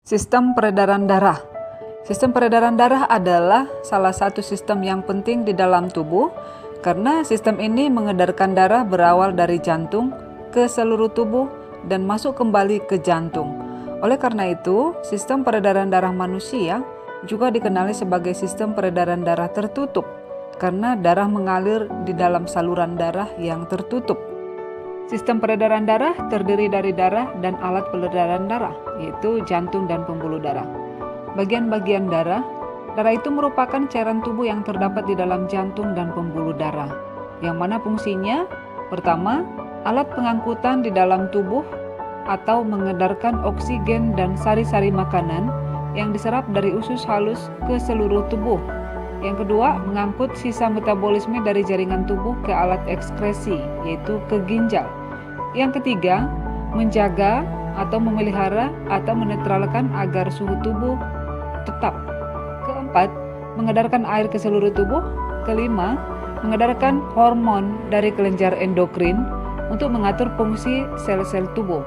Sistem peredaran darah. Sistem peredaran darah adalah salah satu sistem yang penting di dalam tubuh karena sistem ini mengedarkan darah berawal dari jantung ke seluruh tubuh dan masuk kembali ke jantung. Oleh karena itu, sistem peredaran darah manusia juga dikenali sebagai sistem peredaran darah tertutup karena darah mengalir di dalam saluran darah yang tertutup. Sistem peredaran darah terdiri dari darah dan alat peredaran darah, yaitu jantung dan pembuluh darah. Bagian-bagian darah itu merupakan cairan tubuh yang terdapat di dalam jantung dan pembuluh darah, yang mana fungsinya, pertama, alat pengangkutan di dalam tubuh atau mengedarkan oksigen dan sari-sari makanan yang diserap dari usus halus ke seluruh tubuh. Yang kedua, mengangkut sisa metabolisme dari jaringan tubuh ke alat ekskresi, yaitu ke ginjal. Yang ketiga, menjaga atau memelihara atau menetralkan agar suhu tubuh tetap. Keempat, mengedarkan air ke seluruh tubuh. Kelima, mengedarkan hormon dari kelenjar endokrin untuk mengatur fungsi sel-sel tubuh.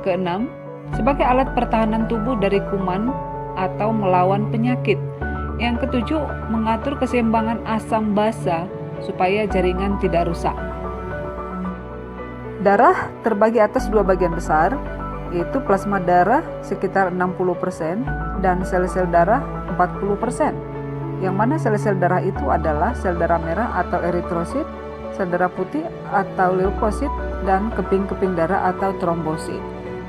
Keenam, sebagai alat pertahanan tubuh dari kuman atau melawan penyakit. Yang ketujuh, mengatur keseimbangan asam basa supaya jaringan tidak rusak. Darah terbagi atas dua bagian besar, yaitu plasma darah sekitar 60% dan sel-sel darah 40%. Yang mana sel-sel darah itu adalah sel darah merah atau eritrosit, sel darah putih atau leukosit, dan keping-keping darah atau trombosit.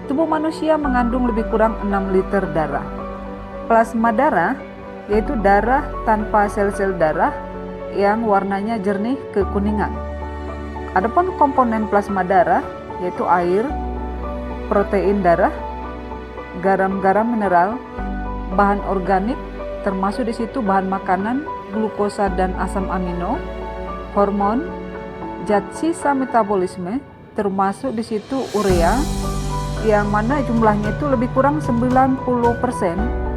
Tubuh manusia mengandung lebih kurang 6 liter darah. Plasma darah yaitu darah tanpa sel-sel darah yang warnanya jernih kekuningan. Adapun komponen plasma darah yaitu air, protein darah, garam-garam mineral, bahan organik termasuk di situ bahan makanan, glukosa dan asam amino, hormon, zat sisa metabolisme termasuk di situ urea yang mana jumlahnya itu lebih kurang 90%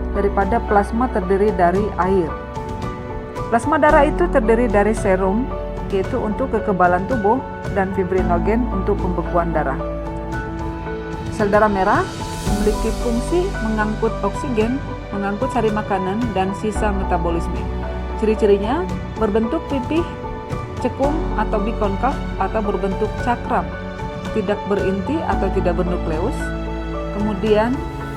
daripada plasma terdiri dari air. Plasma darah itu terdiri dari serum, yaitu untuk kekebalan tubuh, dan fibrinogen untuk pembekuan darah. Sel darah merah memiliki fungsi mengangkut oksigen, mengangkut sari makanan, dan sisa metabolisme. Ciri-cirinya berbentuk pipih, cekung atau bikonkav atau berbentuk cakram, tidak berinti atau tidak bernukleus, kemudian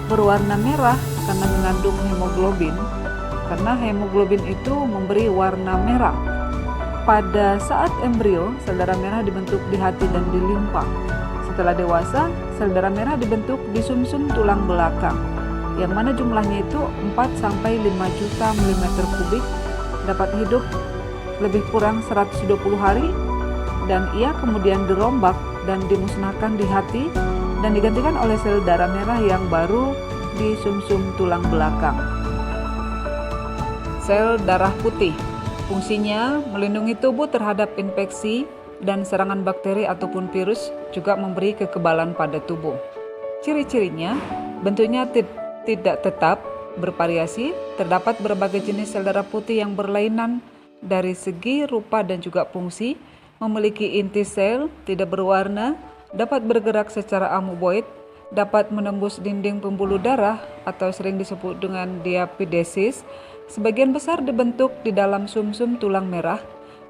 berwarna merah karena mengandung hemoglobin, karena hemoglobin itu memberi warna merah. Pada saat embrio, sel darah merah dibentuk di hati dan di limpa. Setelah dewasa, sel darah merah dibentuk di sumsum tulang belakang, yang mana jumlahnya itu 4-5 juta milimeter kubik, dapat hidup lebih kurang 120 hari, dan ia kemudian dirombak dan dimusnahkan di hati dan digantikan oleh sel darah merah yang baru di sumsum tulang belakang. Sel darah putih fungsinya melindungi tubuh terhadap infeksi dan serangan bakteri ataupun virus, juga memberi kekebalan pada tubuh. Ciri-cirinya, bentuknya tidak tetap, bervariasi, terdapat berbagai jenis sel darah putih yang berlainan dari segi rupa dan juga fungsi, memiliki inti sel, tidak berwarna, dapat bergerak secara amoeboid, dapat menembus dinding pembuluh darah atau sering disebut dengan diapidesis. Sebagian besar dibentuk di dalam sumsum tulang merah,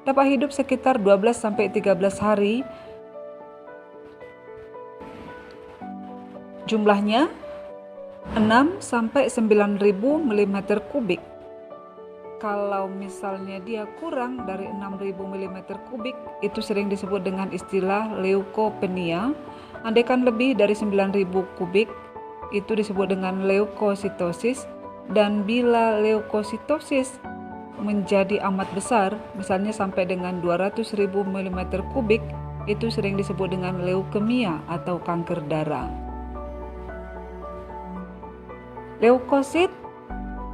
dapat hidup sekitar 12-13 hari. Jumlahnya 6-9 ribu milimeter kubik. Kalau misalnya dia kurang dari 6.000 mm kubik, itu sering disebut dengan istilah leukopenia. Andaikan lebih dari 9.000 kubik, itu disebut dengan leukositosis. Dan bila leukositosis menjadi amat besar, misalnya sampai dengan 200.000 mm kubik, itu sering disebut dengan leukemia atau kanker darah. Leukosit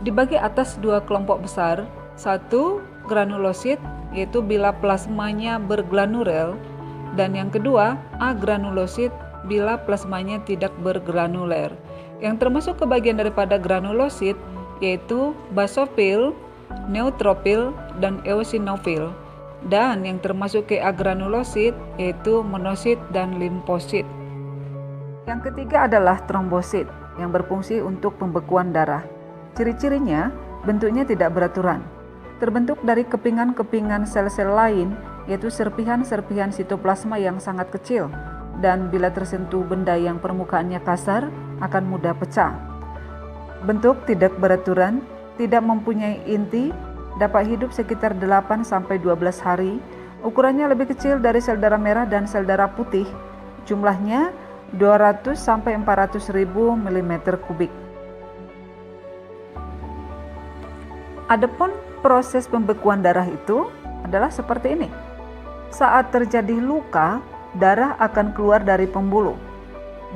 dibagi atas dua kelompok besar. Satu, granulosit, yaitu bila plasmanya bergranulel, dan yang kedua, agranulosit, bila plasmanya tidak bergranuler. Yang termasuk ke bagian daripada granulosit yaitu basofil, neutrofil, dan eosinofil. Dan yang termasuk ke agranulosit yaitu monosit dan limfosit. Yang ketiga adalah trombosit. yang berfungsi untuk pembekuan darah. Ciri-cirinya, bentuknya tidak beraturan, terbentuk dari kepingan-kepingan sel-sel lain, yaitu serpihan-serpihan sitoplasma yang sangat kecil, dan bila tersentuh benda yang permukaannya kasar, akan mudah pecah. Bentuk tidak beraturan, tidak mempunyai inti, dapat hidup sekitar 8-12 hari, ukurannya lebih kecil dari sel darah merah dan sel darah putih, jumlahnya 200-400 ribu mm3. Adapun proses pembekuan darah itu adalah seperti ini. Saat terjadi luka, darah akan keluar dari pembuluh.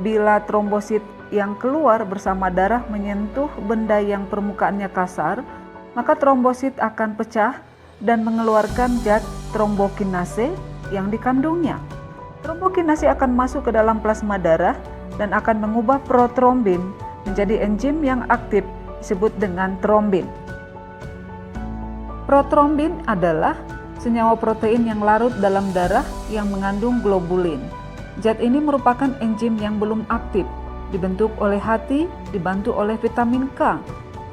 Bila trombosit yang keluar bersama darah menyentuh benda yang permukaannya kasar, maka trombosit akan pecah dan mengeluarkan zat trombokinase yang dikandungnya. Trombokinase akan masuk ke dalam plasma darah dan akan mengubah protrombin menjadi enzim yang aktif disebut dengan trombin. Protrombin adalah senyawa protein yang larut dalam darah yang mengandung globulin. Zat ini merupakan enzim yang belum aktif, dibentuk oleh hati, dibantu oleh vitamin K.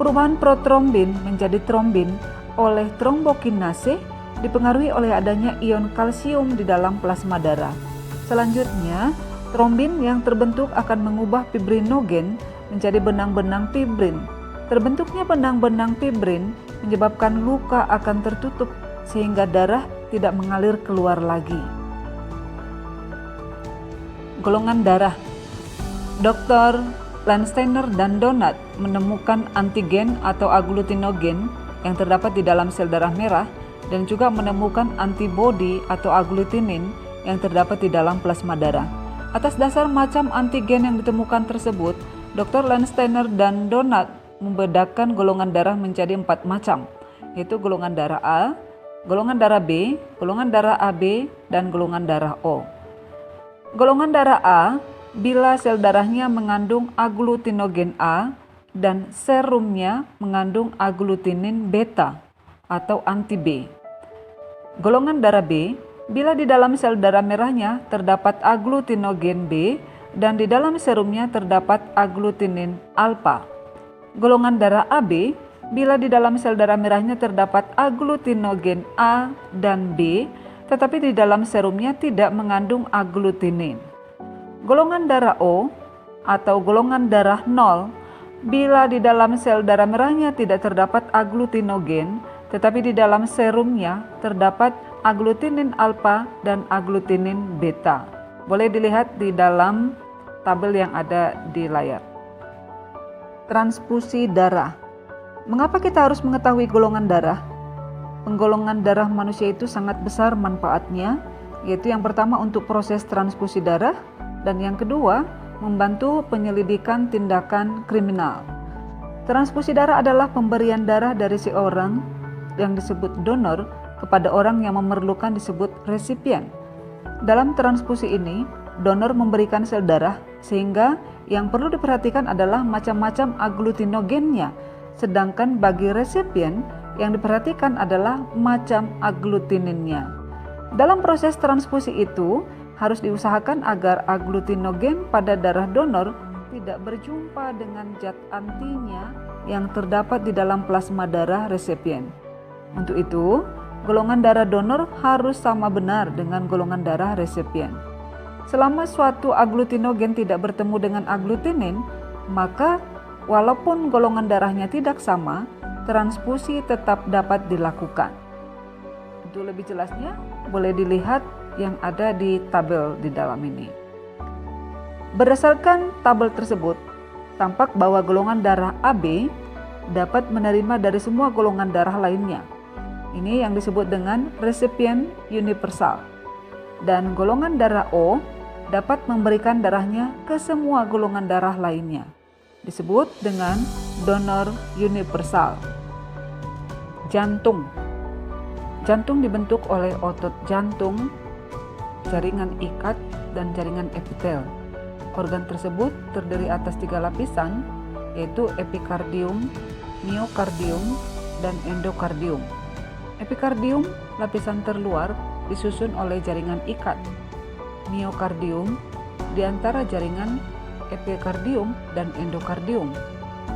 Perubahan protrombin menjadi trombin oleh trombokinase dipengaruhi oleh adanya ion kalsium di dalam plasma darah. Selanjutnya, trombin yang terbentuk akan mengubah fibrinogen menjadi benang-benang fibrin. Terbentuknya benang-benang fibrin menyebabkan luka akan tertutup sehingga darah tidak mengalir keluar lagi. Golongan darah. Dr. Landsteiner dan Donat menemukan antigen atau agglutinogen yang terdapat di dalam sel darah merah dan juga menemukan antibodi atau agglutinin yang terdapat di dalam plasma darah. Atas dasar macam antigen yang ditemukan tersebut, Dr. Landsteiner dan Donat membedakan golongan darah menjadi 4 macam, yaitu golongan darah A, golongan darah B, golongan darah AB, dan golongan darah O. Golongan darah A, bila sel darahnya mengandung agglutinogen A dan serumnya mengandung agglutinin beta atau anti B. Golongan darah B, bila di dalam sel darah merahnya terdapat agglutinogen B dan di dalam serumnya terdapat agglutinin alpha. Golongan darah AB, bila di dalam sel darah merahnya terdapat agglutinogen A dan B, tetapi di dalam serumnya tidak mengandung agglutinin. Golongan darah O atau golongan darah 0, bila di dalam sel darah merahnya tidak terdapat agglutinogen, tetapi di dalam serumnya terdapat agglutinin alpha dan agglutinin beta. Boleh dilihat di dalam tabel yang ada di layar. Transfusi darah. Mengapa kita harus mengetahui golongan darah? Penggolongan darah manusia itu sangat besar manfaatnya, yaitu yang pertama untuk proses transfusi darah dan yang kedua membantu penyelidikan tindakan kriminal. Transfusi darah adalah pemberian darah dari seorang yang disebut donor kepada orang yang memerlukan disebut resipien. Dalam transfusi ini, donor memberikan sel darah sehingga yang perlu diperhatikan adalah macam-macam agglutinogennya, sedangkan bagi resipien yang diperhatikan adalah macam agglutininnya. Dalam proses transfusi itu, harus diusahakan agar agglutinogen pada darah donor tidak berjumpa dengan zat antinya yang terdapat di dalam plasma darah resipien. Untuk itu, golongan darah donor harus sama benar dengan golongan darah resipien. Selama suatu agglutinogen tidak bertemu dengan agglutinin, maka walaupun golongan darahnya tidak sama, transfusi tetap dapat dilakukan. Untuk lebih jelasnya, boleh dilihat yang ada di tabel di dalam ini. Berdasarkan tabel tersebut, tampak bahwa golongan darah AB dapat menerima dari semua golongan darah lainnya. Ini yang disebut dengan resipien universal. Dan golongan darah O dapat memberikan darahnya ke semua golongan darah lainnya. Disebut dengan donor universal. Jantung. Jantung dibentuk oleh otot jantung, jaringan ikat, dan jaringan epitel. Organ tersebut terdiri atas 3 lapisan, yaitu epikardium, miokardium, dan endokardium. Epikardium, lapisan terluar, disusun oleh jaringan ikat. Miokardium, di antara jaringan epikardium dan endokardium,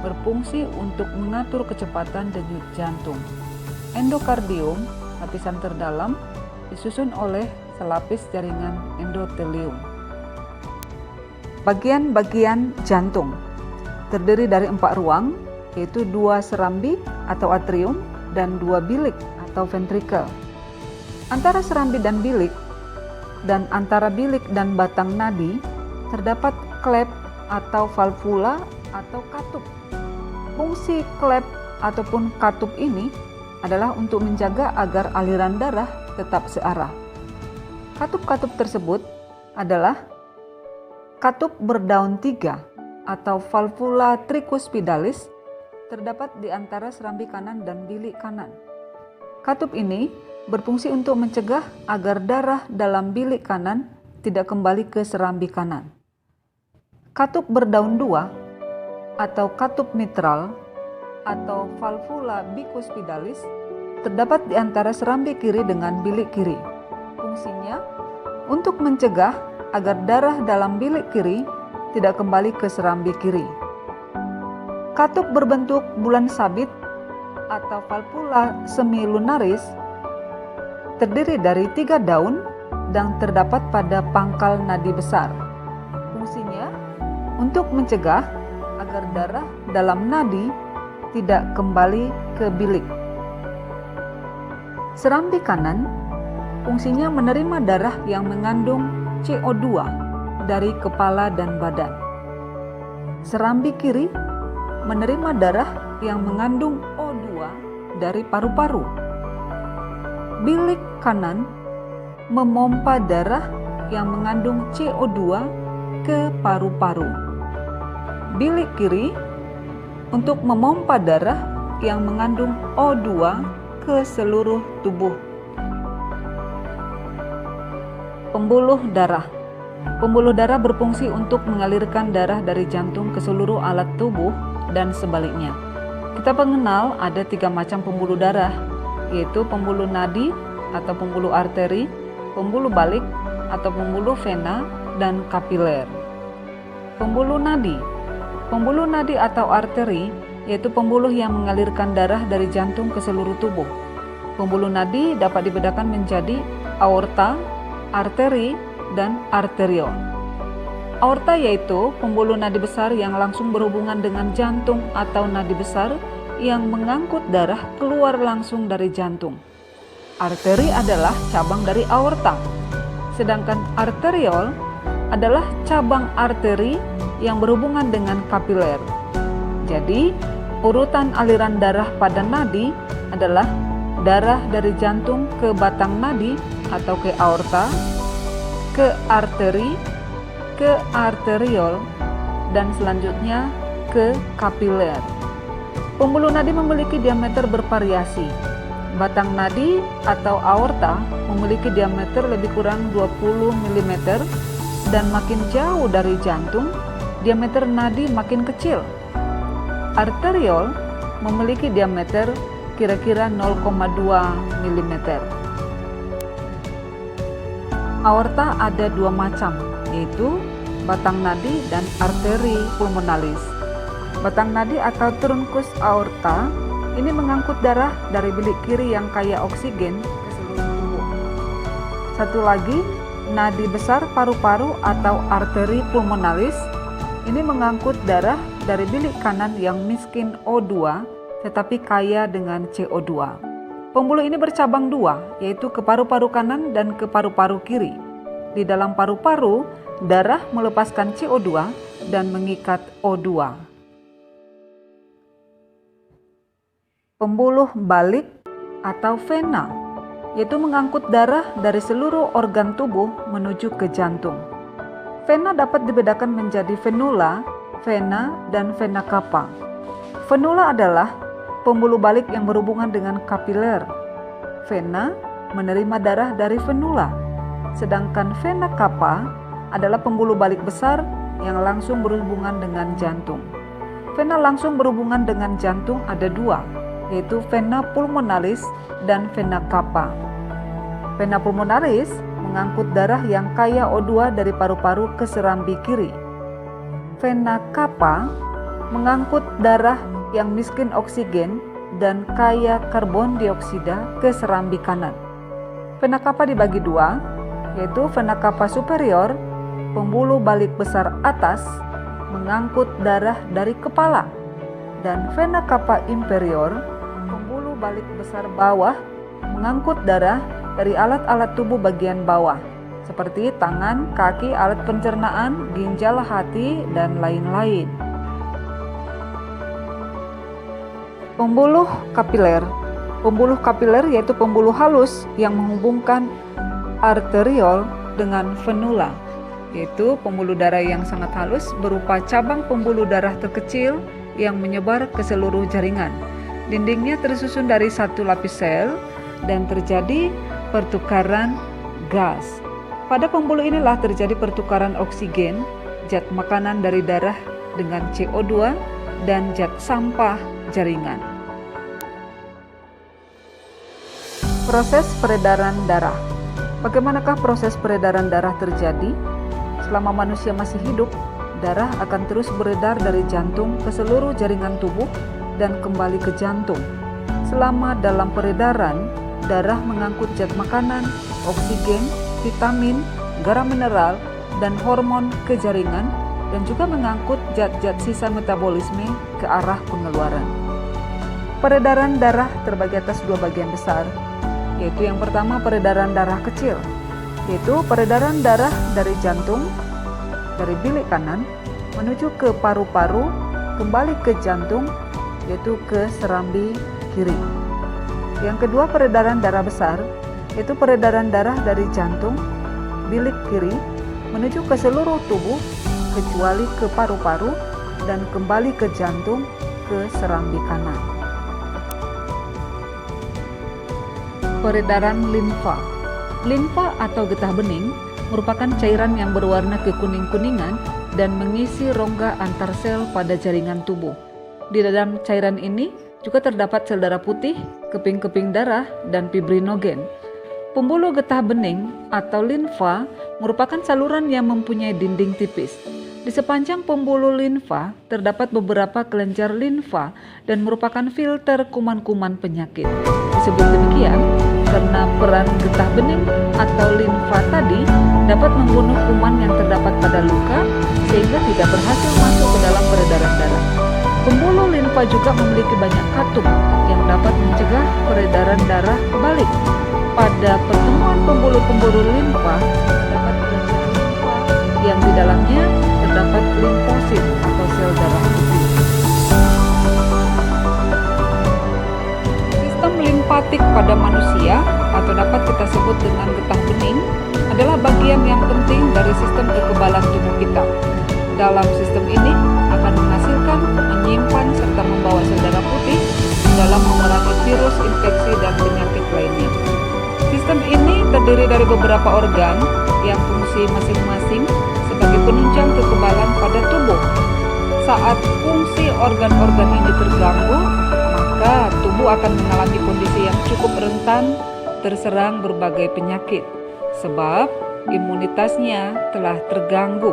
berfungsi untuk mengatur kecepatan denyut jantung. Endokardium, lapisan terdalam, disusun oleh selapis jaringan endotelium. Bagian-bagian jantung terdiri dari 4 ruang, yaitu 2 serambi atau atrium dan 2 bilik atau ventrikel. Antara serambi dan bilik dan antara bilik dan batang nadi terdapat klep atau valvula atau katup. Fungsi klep ataupun katup ini adalah untuk menjaga agar aliran darah tetap searah. Katup-katup tersebut adalah katup berdaun 3 atau valvula tricuspidalis terdapat di antara serambi kanan dan bilik kanan. Katup ini berfungsi untuk mencegah agar darah dalam bilik kanan tidak kembali ke serambi kanan. Katup berdaun 2 atau katup mitral atau valvula bicuspidalis terdapat di antara serambi kiri dengan bilik kiri. Fungsinya untuk mencegah agar darah dalam bilik kiri tidak kembali ke serambi kiri. Katup berbentuk bulan sabit atau valvula semilunaris terdiri dari 3 daun dan terdapat pada pangkal nadi besar. Fungsinya untuk mencegah agar darah dalam nadi tidak kembali ke bilik. Serambi kanan fungsinya menerima darah yang mengandung CO2 dari kepala dan badan. Serambi kiri menerima darah yang mengandung O2 dari paru-paru. Bilik kanan memompa darah yang mengandung CO2 ke paru-paru. Bilik kiri untuk memompa darah yang mengandung O2 ke seluruh tubuh. Pembuluh darah. Pembuluh darah berfungsi untuk mengalirkan darah dari jantung ke seluruh alat tubuh dan sebaliknya. Kita mengenal ada 3 macam pembuluh darah, yaitu pembuluh nadi atau pembuluh arteri, pembuluh balik atau pembuluh vena, dan kapiler. Pembuluh nadi. Pembuluh nadi atau arteri yaitu pembuluh yang mengalirkan darah dari jantung ke seluruh tubuh. Pembuluh nadi dapat dibedakan menjadi aorta, arteri, dan arteriol. Aorta yaitu pembuluh nadi besar yang langsung berhubungan dengan jantung atau nadi besar yang mengangkut darah keluar langsung dari jantung. Arteri adalah cabang dari aorta, sedangkan arteriol adalah cabang arteri yang berhubungan dengan kapiler. Jadi, urutan aliran darah pada nadi adalah darah dari jantung ke batang nadi atau ke aorta, ke arteri, ke arteriol, dan selanjutnya ke kapiler. Pembuluh nadi memiliki diameter bervariasi. Batang nadi atau aorta memiliki diameter lebih kurang 20 mm dan makin jauh dari jantung, diameter nadi makin kecil. Arteriol memiliki diameter kira-kira 0,2 mm. Aorta ada 2 macam, yaitu batang nadi dan arteri pulmonalis. Batang nadi atau truncus aorta ini mengangkut darah dari bilik kiri yang kaya oksigen ke seluruh tubuh. Satu lagi, nadi besar paru-paru atau arteri pulmonalis ini mengangkut darah dari bilik kanan yang miskin O2 tetapi kaya dengan CO2. Pembuluh ini bercabang 2, yaitu ke paru-paru kanan dan ke paru-paru kiri. Di dalam paru-paru, darah melepaskan CO2 dan mengikat O2. Pembuluh balik atau vena, yaitu mengangkut darah dari seluruh organ tubuh menuju ke jantung. Vena dapat dibedakan menjadi venula, vena, dan vena cava. Venula adalah pembuluh balik yang berhubungan dengan kapiler. Vena menerima darah dari venula, sedangkan vena cava adalah pembuluh balik besar yang langsung berhubungan dengan jantung. Vena langsung berhubungan dengan jantung ada 2, yaitu vena pulmonalis dan vena cava. Vena pulmonalis mengangkut darah yang kaya O2 dari paru-paru ke serambi kiri. vena cava mengangkut darah yang miskin oksigen dan kaya karbon dioksida ke serambi kanan. Vena cava dibagi dua, yaitu vena cava superior, pembuluh balik besar atas, mengangkut darah dari kepala, dan vena cava inferior, pembuluh balik besar bawah, mengangkut darah dari alat-alat tubuh bagian bawah, seperti tangan, kaki, alat pencernaan, ginjal, hati, dan lain-lain. Pembuluh kapiler. Pembuluh kapiler yaitu pembuluh halus yang menghubungkan arteriol dengan venula, yaitu pembuluh darah yang sangat halus berupa cabang pembuluh darah terkecil yang menyebar ke seluruh jaringan. Dindingnya tersusun dari satu lapis sel dan terjadi pertukaran gas. Pada pembuluh inilah terjadi pertukaran oksigen, zat makanan dari darah dengan CO2 dan zat sampah jaringan. Proses peredaran darah. Bagaimanakah proses peredaran darah terjadi? Selama manusia masih hidup, darah akan terus beredar dari jantung ke seluruh jaringan tubuh dan kembali ke jantung. Selama dalam peredaran, darah mengangkut zat makanan, oksigen, vitamin, garam mineral, dan hormon ke jaringan, dan juga mengangkut zat-zat sisa metabolisme ke arah pengeluaran. Peredaran darah terbagi atas dua bagian besar, yaitu yang pertama peredaran darah kecil, yaitu peredaran darah dari jantung, dari bilik kanan, menuju ke paru-paru, kembali ke jantung, yaitu ke serambi kiri. Yang kedua peredaran darah besar, yaitu peredaran darah dari jantung, bilik kiri, menuju ke seluruh tubuh, kecuali ke paru-paru, dan kembali ke jantung, ke serambi kanan. Peredaran limfa. Limfa atau getah bening merupakan cairan yang berwarna kekuning-kuningan dan mengisi rongga antar sel pada jaringan tubuh. Di dalam cairan ini juga terdapat sel darah putih, keping-keping darah, dan fibrinogen. Pembuluh getah bening atau limfa merupakan saluran yang mempunyai dinding tipis. Di sepanjang pembuluh limfa terdapat beberapa kelenjar limfa dan merupakan filter kuman-kuman penyakit. Disebut demikian karena peran getah bening atau limfa tadi dapat membunuh kuman yang terdapat pada luka sehingga tidak berhasil masuk ke dalam peredaran darah. Pembuluh limfa juga memiliki banyak katup yang dapat mencegah peredaran darah kebalik. Pada pertemuan pembuluh-pembuluh limfa terdapat kelenjar limfa yang di dalamnya terdapat limfosit atau sel darah putih. Sistem limpatik pada manusia atau dapat kita sebut dengan getah bening adalah bagian yang penting dari sistem kekebalan tubuh kita. Dalam sistem ini akan menghasilkan, menyimpan, serta membawa sel darah putih dalam memerangi virus, infeksi, dan penyakit lainnya. Sistem ini terdiri dari beberapa organ yang fungsi masing-masing sebagai penunjang kekebalan pada tubuh. Saat fungsi organ-organ ini terganggu, maka tubuh akan mengalami kondisi yang cukup rentan terserang berbagai penyakit, sebab imunitasnya telah terganggu.